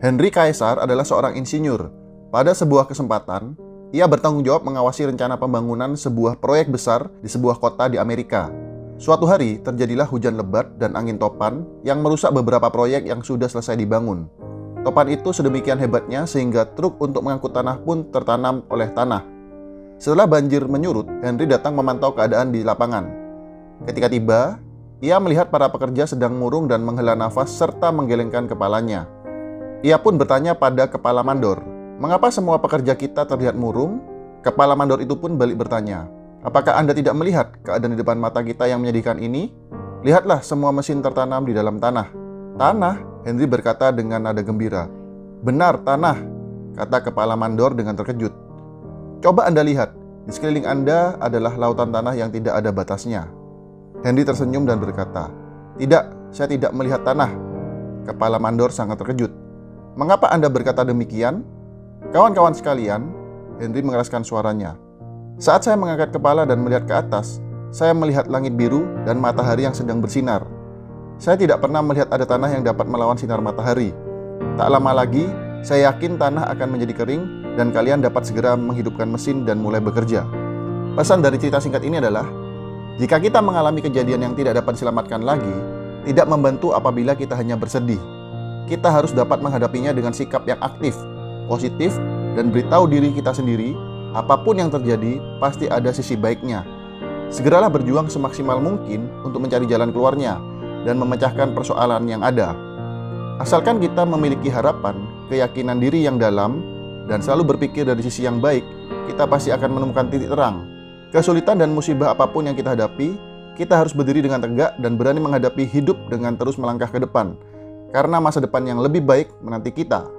Henry Caesar adalah seorang insinyur. Pada sebuah kesempatan, ia bertanggung jawab mengawasi rencana pembangunan sebuah proyek besar di sebuah kota di Amerika. Suatu hari, terjadilah hujan lebat dan angin topan yang merusak beberapa proyek yang sudah selesai dibangun. Topan itu sedemikian hebatnya sehingga truk untuk mengangkut tanah pun tertanam oleh tanah. Setelah banjir menyurut, Henry datang memantau keadaan di lapangan. Ketika tiba, ia melihat para pekerja sedang murung dan menghela nafas serta menggelengkan kepalanya. Ia pun bertanya pada kepala mandor, "Mengapa semua pekerja kita terlihat murung?" Kepala mandor itu pun balik bertanya, "Apakah Anda tidak melihat keadaan di depan mata kita yang menyedihkan ini? Lihatlah, semua mesin tertanam di dalam tanah." "Tanah?" Henry berkata dengan nada gembira. "Benar, tanah," kata kepala mandor dengan terkejut. "Coba Anda lihat, di sekeliling Anda adalah lautan tanah yang tidak ada batasnya." Henry tersenyum dan berkata, "Tidak, saya tidak melihat tanah." Kepala mandor sangat terkejut. "Mengapa Anda berkata demikian?" "Kawan-kawan sekalian," Henry mengeraskan suaranya, "saat saya mengangkat kepala dan melihat ke atas, saya melihat langit biru dan matahari yang sedang bersinar. Saya tidak pernah melihat ada tanah yang dapat melawan sinar matahari. Tak lama lagi, saya yakin tanah akan menjadi kering dan kalian dapat segera menghidupkan mesin dan mulai bekerja." Pesan dari cerita singkat ini adalah, jika kita mengalami kejadian yang tidak dapat diselamatkan lagi, tidak membantu apabila kita hanya bersedih. Kita harus dapat menghadapinya dengan sikap yang aktif, positif, dan beritahu diri kita sendiri, apapun yang terjadi, pasti ada sisi baiknya. Segeralah berjuang semaksimal mungkin untuk mencari jalan keluarnya dan memecahkan persoalan yang ada. Asalkan kita memiliki harapan, keyakinan diri yang dalam, dan selalu berpikir dari sisi yang baik, kita pasti akan menemukan titik terang. Kesulitan dan musibah apapun yang kita hadapi, kita harus berdiri dengan tegak dan berani menghadapi hidup dengan terus melangkah ke depan, karena masa depan yang lebih baik menanti kita.